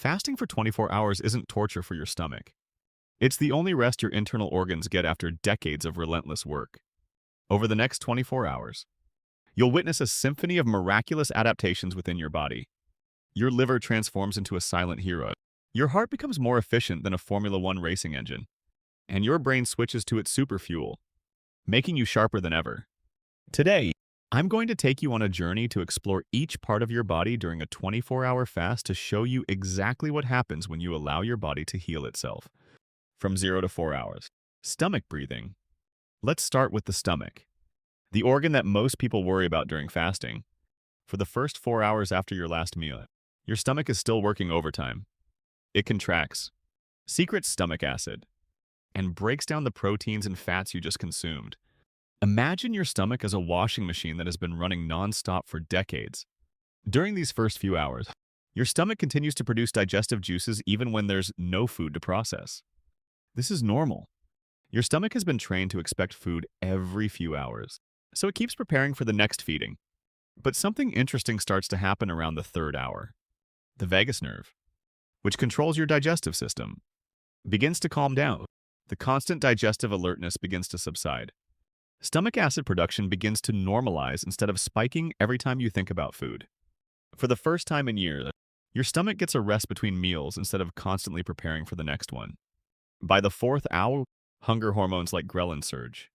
Fasting for 24 hours isn't torture for your stomach. It's the only rest your internal organs get after decades of relentless work. Over the next 24 hours, you'll witness a symphony of miraculous adaptations within your body. Your liver transforms into a silent hero. Your heart becomes more efficient than a Formula One racing engine. And your brain switches to its super fuel, making you sharper than ever. Today, I'm going to take you on a journey to explore each part of your body during a 24-hour fast to show you exactly what happens when you allow your body to heal itself. From 0 to 4 hours. Stomach breathing. Let's start with the stomach, the organ that most people worry about during fasting. For the first 4 hours after your last meal, your stomach is still working overtime. It contracts, secretes stomach acid, and breaks down the proteins and fats you just consumed. Imagine your stomach as a washing machine that has been running non-stop for decades. During these first few hours, your stomach continues to produce digestive juices even when there's no food to process. This is normal. Your stomach has been trained to expect food every few hours, so it keeps preparing for the next feeding. But something interesting starts to happen around the third hour. The vagus nerve, which controls your digestive system, begins to calm down. The constant digestive alertness begins to subside. Stomach acid production begins to normalize instead of spiking every time you think about food. For the first time in years, your stomach gets a rest between meals instead of constantly preparing for the next one. By the fourth hour, hunger hormones like ghrelin surge,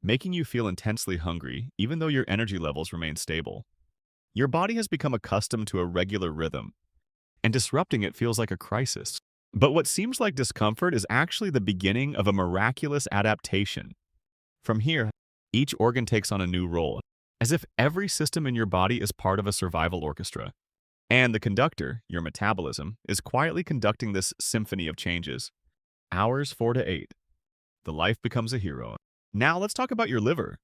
making you feel intensely hungry even though your energy levels remain stable. Your body has become accustomed to a regular rhythm, and disrupting it feels like a crisis. But what seems like discomfort is actually the beginning of a miraculous adaptation. From here, each organ takes on a new role, as if every system in your body is part of a survival orchestra. And the conductor, your metabolism, is quietly conducting this symphony of changes. Hours 4 to 8. The life becomes a hero. Now let's talk about your liver,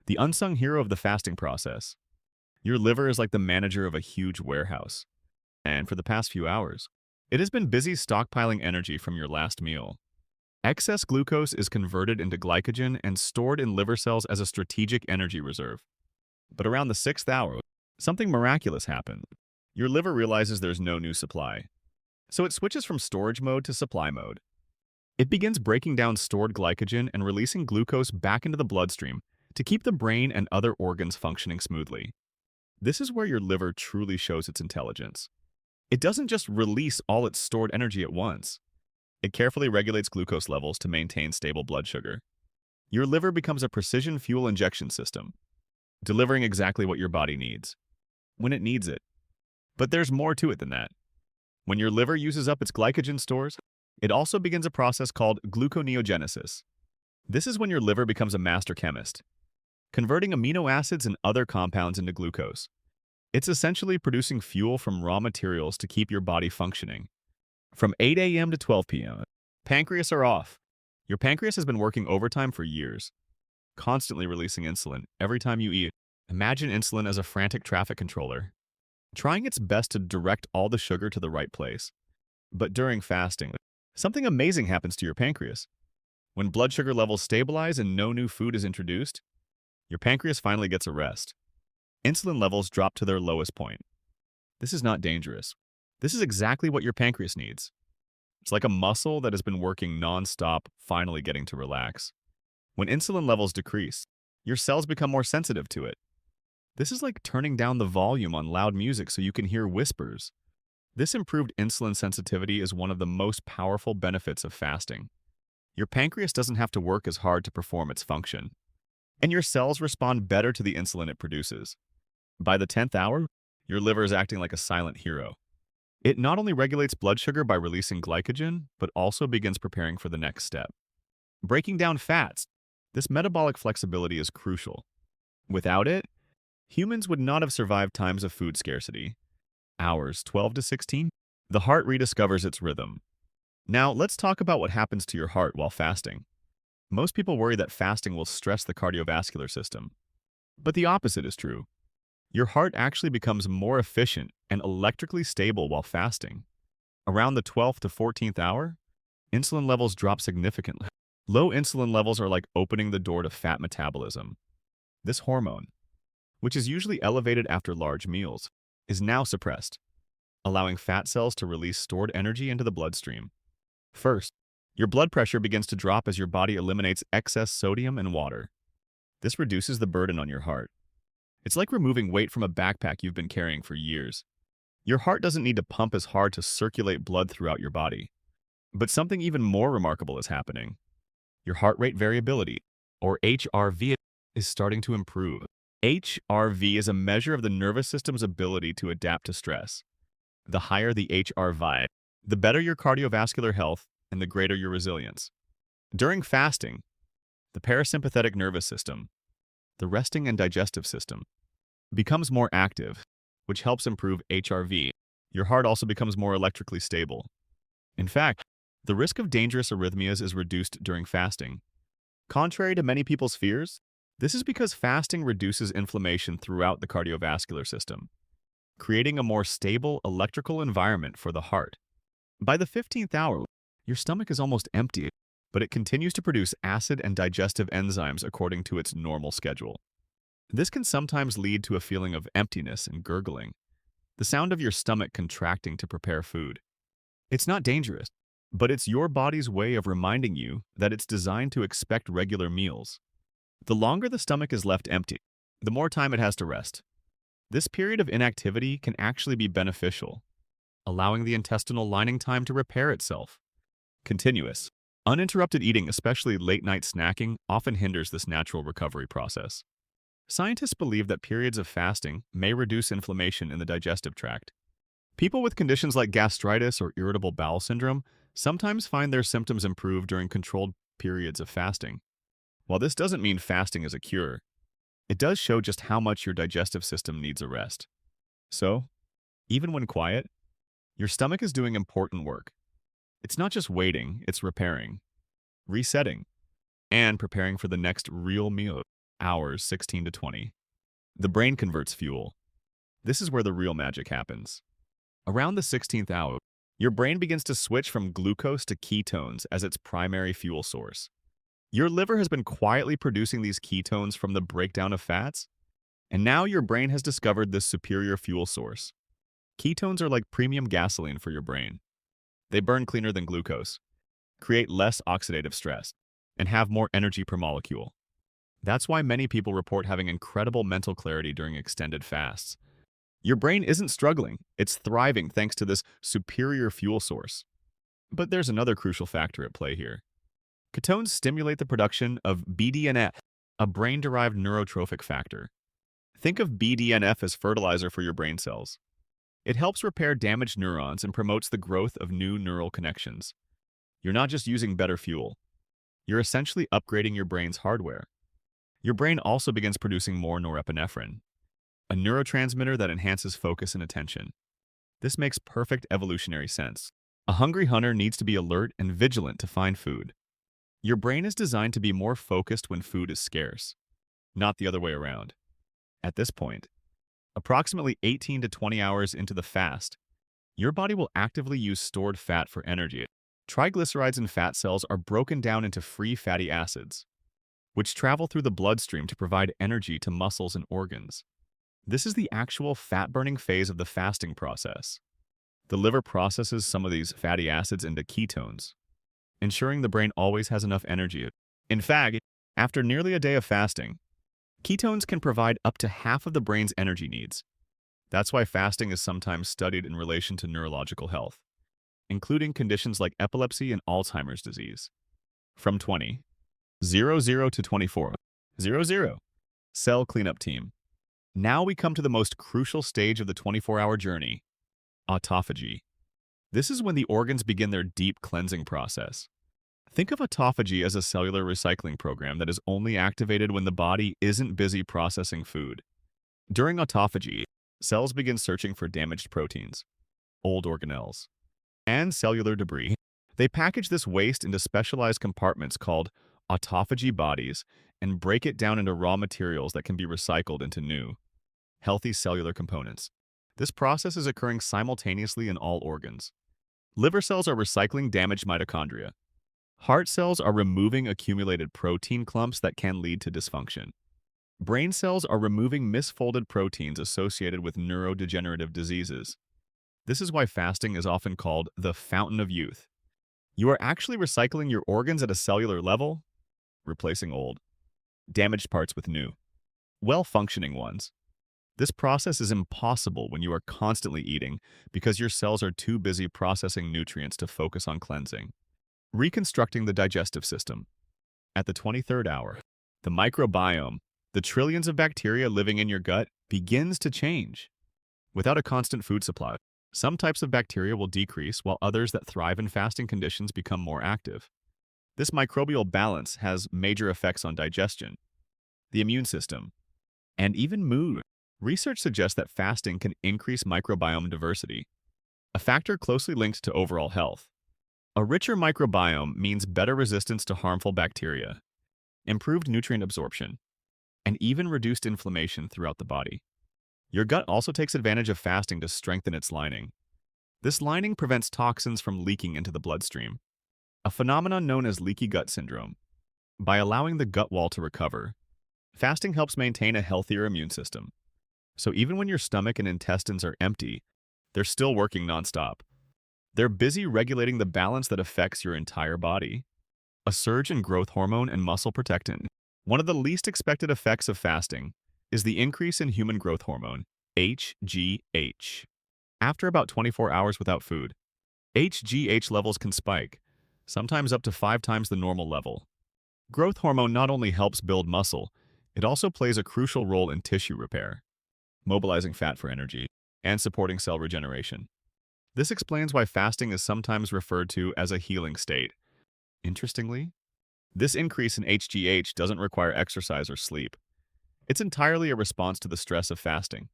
the unsung hero of the fasting process. Your liver is like the manager of a huge warehouse. And for the past few hours, it has been busy stockpiling energy from your last meal. Excess glucose is converted into glycogen and stored in liver cells as a strategic energy reserve. But around the 6th hour, something miraculous happened. Your liver realizes there's no new supply, so it switches from storage mode to supply mode. It begins breaking down stored glycogen and releasing glucose back into the bloodstream to keep the brain and other organs functioning smoothly. This is where your liver truly shows its intelligence. It doesn't just release all its stored energy at once. It carefully regulates glucose levels to maintain stable blood sugar. Your liver becomes a precision fuel injection system, delivering exactly what your body needs, when it needs it. But there's more to it than that. When your liver uses up its glycogen stores, it also begins a process called gluconeogenesis. This is when your liver becomes a master chemist, converting amino acids and other compounds into glucose. It's essentially producing fuel from raw materials to keep your body functioning. From 8 a.m. to 12 p.m., pancreas are off. Your pancreas has been working overtime for years, constantly releasing insulin every time you eat. Imagine insulin as a frantic traffic controller, trying its best to direct all the sugar to the right place. But during fasting, something amazing happens to your pancreas. When blood sugar levels stabilize and no new food is introduced, your pancreas finally gets a rest. Insulin levels drop to their lowest point. This is not dangerous. This is exactly what your pancreas needs. It's like a muscle that has been working non-stop, finally getting to relax. When insulin levels decrease, your cells become more sensitive to it. This is like turning down the volume on loud music so you can hear whispers. This improved insulin sensitivity is one of the most powerful benefits of fasting. Your pancreas doesn't have to work as hard to perform its function, and your cells respond better to the insulin it produces. By the 10th hour, your liver is acting like a silent hero. It not only regulates blood sugar by releasing glycogen, but also begins preparing for the next step. Breaking down fats. This metabolic flexibility is crucial. Without it, humans would not have survived times of food scarcity. Hours 12 to 16, the heart rediscovers its rhythm. Now, let's talk about what happens to your heart while fasting. Most people worry that fasting will stress the cardiovascular system, but the opposite is true. Your heart actually becomes more efficient and electrically stable while fasting. Around the 12th to 14th hour, insulin levels drop significantly. Low insulin levels are like opening the door to fat metabolism. This hormone, which is usually elevated after large meals, is now suppressed. allowing fat cells to release stored energy into the bloodstream. First, your blood pressure begins to drop as your body eliminates excess sodium and water. This reduces the burden on your heart. It's like removing weight from a backpack you've been carrying for years. Your heart doesn't need to pump as hard to circulate blood throughout your body. But something even more remarkable is happening. Your heart rate variability, or HRV, is starting to improve. HRV is a measure of the nervous system's ability to adapt to stress. The higher the HRV, the better your cardiovascular health and the greater your resilience. During fasting, the parasympathetic nervous system, the resting and digestive system, becomes more active, which helps improve HRV. Your heart also becomes more electrically stable. In fact, the risk of dangerous arrhythmias is reduced during fasting. Contrary to many people's fears, this is because fasting reduces inflammation throughout the cardiovascular system, creating a more stable electrical environment for the heart. By the 15th hour, your stomach is almost empty, but it continues to produce acid and digestive enzymes according to its normal schedule. This can sometimes lead to a feeling of emptiness and gurgling, the sound of your stomach contracting to prepare food. It's not dangerous, but it's your body's way of reminding you that it's designed to expect regular meals. The longer the stomach is left empty, the more time it has to rest. This period of inactivity can actually be beneficial, allowing the intestinal lining time to repair itself. Continuous, uninterrupted eating, especially late-night snacking, often hinders this natural recovery process. Scientists believe that periods of fasting may reduce inflammation in the digestive tract. People with conditions like gastritis or irritable bowel syndrome sometimes find their symptoms improve during controlled periods of fasting. While this doesn't mean fasting is a cure, it does show just how much your digestive system needs a rest. So, even when quiet, your stomach is doing important work. It's not just waiting, it's repairing, resetting, and preparing for the next real meal, hours 16 to 20. The brain converts fuel. This is where the real magic happens. Around the 16th hour, your brain begins to switch from glucose to ketones as its primary fuel source. Your liver has been quietly producing these ketones from the breakdown of fats, and now your brain has discovered this superior fuel source. Ketones are like premium gasoline for your brain. They burn cleaner than glucose, create less oxidative stress, and have more energy per molecule. That's why many people report having incredible mental clarity during extended fasts. Your brain isn't struggling, it's thriving thanks to this superior fuel source. But there's another crucial factor at play here. Ketones stimulate the production of BDNF, a brain-derived neurotrophic factor. Think of BDNF as fertilizer for your brain cells. It helps repair damaged neurons and promotes the growth of new neural connections. You're not just using better fuel. You're essentially upgrading your brain's hardware. Your brain also begins producing more norepinephrine, a neurotransmitter that enhances focus and attention. This makes perfect evolutionary sense. A hungry hunter needs to be alert and vigilant to find food. Your brain is designed to be more focused when food is scarce, not the other way around. At this point, approximately 18 to 20 hours into the fast, your body will actively use stored fat for energy. Triglycerides in fat cells are broken down into free fatty acids, which travel through the bloodstream to provide energy to muscles and organs. This is the actual fat-burning phase of the fasting process. The liver processes some of these fatty acids into ketones, ensuring the brain always has enough energy. In fact, after nearly a day of fasting, ketones can provide up to half of the brain's energy needs. That's why fasting is sometimes studied in relation to neurological health, including conditions like epilepsy and Alzheimer's disease. From 20:00 to 24:00, cell cleanup team. Now we come to the most crucial stage of the 24-hour journey, autophagy. This is when the organs begin their deep cleansing process. Think of autophagy as a cellular recycling program that is only activated when the body isn't busy processing food. During autophagy, cells begin searching for damaged proteins, old organelles, and cellular debris. They package this waste into specialized compartments called autophagy bodies and break it down into raw materials that can be recycled into new, healthy cellular components. This process is occurring simultaneously in all organs. Liver cells are recycling damaged mitochondria. Heart cells are removing accumulated protein clumps that can lead to dysfunction. Brain cells are removing misfolded proteins associated with neurodegenerative diseases. This is why fasting is often called the fountain of youth. You are actually recycling your organs at a cellular level, replacing old, damaged parts with new, well-functioning ones. This process is impossible when you are constantly eating because your cells are too busy processing nutrients to focus on cleansing. Reconstructing the digestive system. At the 23rd hour, the microbiome, the trillions of bacteria living in your gut, begins to change. Without a constant food supply, some types of bacteria will decrease while others that thrive in fasting conditions become more active. This microbial balance has major effects on digestion, the immune system, and even mood. Research suggests that fasting can increase microbiome diversity, a factor closely linked to overall health. A richer microbiome means better resistance to harmful bacteria, improved nutrient absorption, and even reduced inflammation throughout the body. Your gut also takes advantage of fasting to strengthen its lining. This lining prevents toxins from leaking into the bloodstream, a phenomenon known as leaky gut syndrome. By allowing the gut wall to recover, fasting helps maintain a healthier immune system. So even when your stomach and intestines are empty, they're still working nonstop. They're busy regulating the balance that affects your entire body. A surge in growth hormone and muscle protectin. One of the least expected effects of fasting is the increase in human growth hormone, HGH. After about 24 hours without food, HGH levels can spike, sometimes up to 5 times the normal level. Growth hormone not only helps build muscle, it also plays a crucial role in tissue repair, mobilizing fat for energy, and supporting cell regeneration. This explains why fasting is sometimes referred to as a healing state. Interestingly, this increase in HGH doesn't require exercise or sleep. It's entirely a response to the stress of fasting.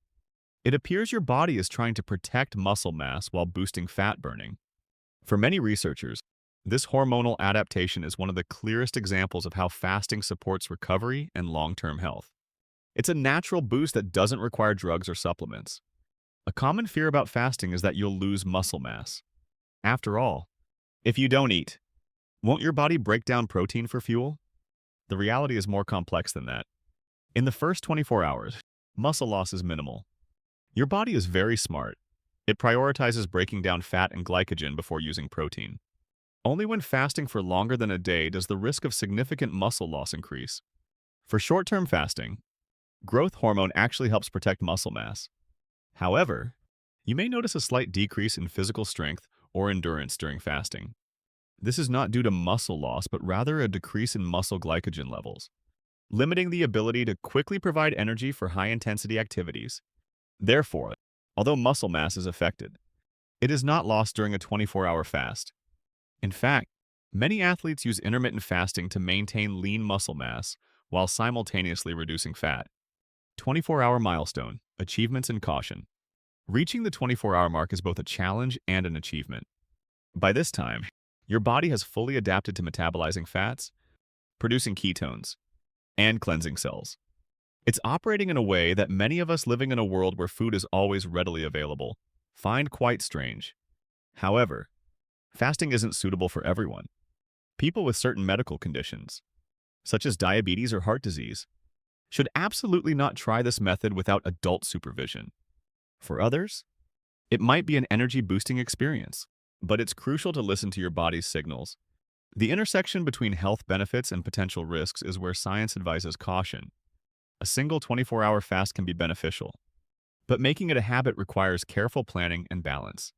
It appears your body is trying to protect muscle mass while boosting fat burning. For many researchers, this hormonal adaptation is one of the clearest examples of how fasting supports recovery and long-term health. It's a natural boost that doesn't require drugs or supplements. A common fear about fasting is that you'll lose muscle mass. After all, if you don't eat, won't your body break down protein for fuel? The reality is more complex than that. In the first 24 hours, muscle loss is minimal. Your body is very smart. It prioritizes breaking down fat and glycogen before using protein. Only when fasting for longer than a day does the risk of significant muscle loss increase. For short-term fasting, growth hormone actually helps protect muscle mass. However, you may notice a slight decrease in physical strength or endurance during fasting. This is not due to muscle loss, but rather a decrease in muscle glycogen levels, limiting the ability to quickly provide energy for high-intensity activities. Therefore, although muscle mass is affected, it is not lost during a 24-hour fast. In fact, many athletes use intermittent fasting to maintain lean muscle mass while simultaneously reducing fat. 24-hour milestone, achievements and caution. Reaching the 24-hour mark is both a challenge and an achievement. By this time, your body has fully adapted to metabolizing fats, producing ketones, and cleansing cells. It's operating in a way that many of us living in a world where food is always readily available find quite strange. However, fasting isn't suitable for everyone. People with certain medical conditions, such as diabetes or heart disease, should absolutely not try this method without adult supervision. For others, it might be an energy-boosting experience, but it's crucial to listen to your body's signals. The intersection between health benefits and potential risks is where science advises caution. A single 24-hour fast can be beneficial, but making it a habit requires careful planning and balance.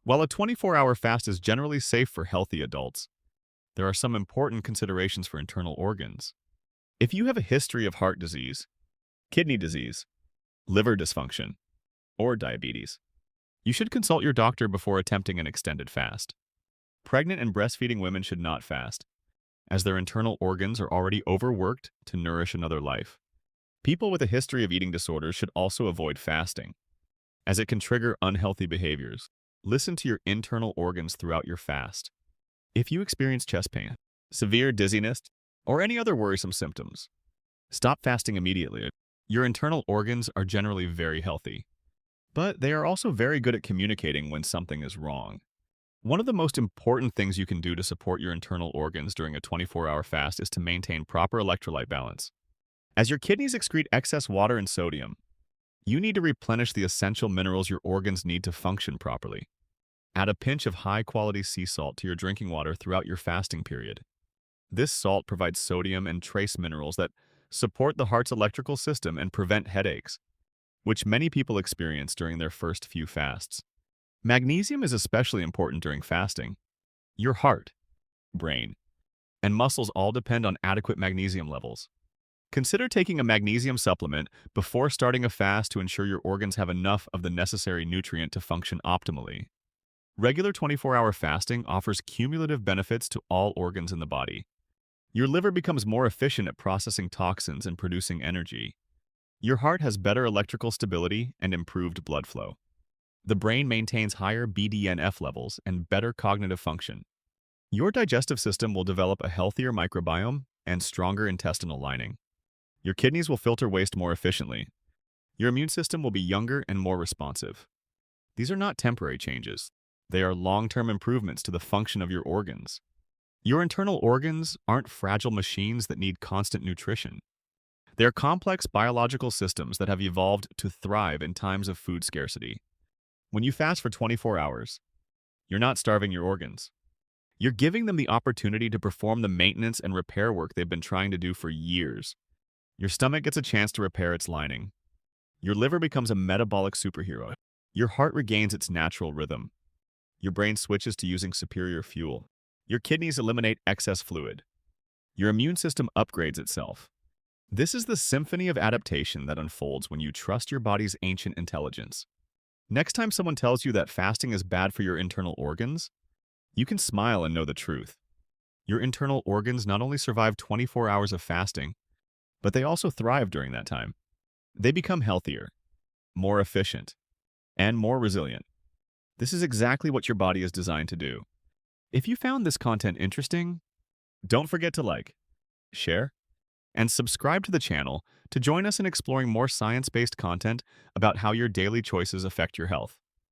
While a 24-hour fast is generally safe for healthy adults, there are some important considerations for internal organs. If you have a history of heart disease, kidney disease, liver dysfunction, or diabetes, you should consult your doctor before attempting an extended fast. Pregnant and breastfeeding women should not fast, as their internal organs are already overworked to nourish another life. People with a history of eating disorders should also avoid fasting, as it can trigger unhealthy behaviors. Listen to your internal organs throughout your fast. If you experience chest pain, severe dizziness, or any other worrisome symptoms, stop fasting immediately. Your internal organs are generally very healthy, but they are also very good at communicating when something is wrong. One of the most important things you can do to support your internal organs during a 24-hour fast is to maintain proper electrolyte balance. As your kidneys excrete excess water and sodium, You need to replenish the essential minerals your organs need to function properly. Add a pinch of high-quality sea salt to your drinking water throughout your fasting period. This salt provides sodium and trace minerals that support the heart's electrical system and prevent headaches, which many people experience during their first few fasts. Magnesium is especially important during fasting. Your heart, brain, and muscles all depend on adequate magnesium levels. Consider taking a magnesium supplement before starting a fast to ensure your organs have enough of the necessary nutrient to function optimally. Regular 24-hour fasting offers cumulative benefits to all organs in the body. Your liver becomes more efficient at processing toxins and producing energy. Your heart has better electrical stability and improved blood flow. The brain maintains higher BDNF levels and better cognitive function. Your digestive system will develop a healthier microbiome and stronger intestinal lining. Your kidneys will filter waste more efficiently. Your immune system will be younger and more responsive. These are not temporary changes. They are long-term improvements to the function of your organs. Your internal organs aren't fragile machines that need constant nutrition. They are complex biological systems that have evolved to thrive in times of food scarcity. When you fast for 24 hours, you're not starving your organs. You're giving them the opportunity to perform the maintenance and repair work they've been trying to do for years. Your stomach gets a chance to repair its lining. Your liver becomes a metabolic superhero. Your heart regains its natural rhythm. Your brain switches to using superior fuel. Your kidneys eliminate excess fluid. Your immune system upgrades itself. This is the symphony of adaptation that unfolds when you trust your body's ancient intelligence. Next time someone tells you that fasting is bad for your internal organs, you can smile and know the truth. Your internal organs not only survive 24 hours of fasting, but they also thrive during that time. They become healthier, more efficient, and more resilient. This is exactly what your body is designed to do. If you found this content interesting, don't forget to like, share, and subscribe to the channel to join us in exploring more science-based content about how your daily choices affect your health.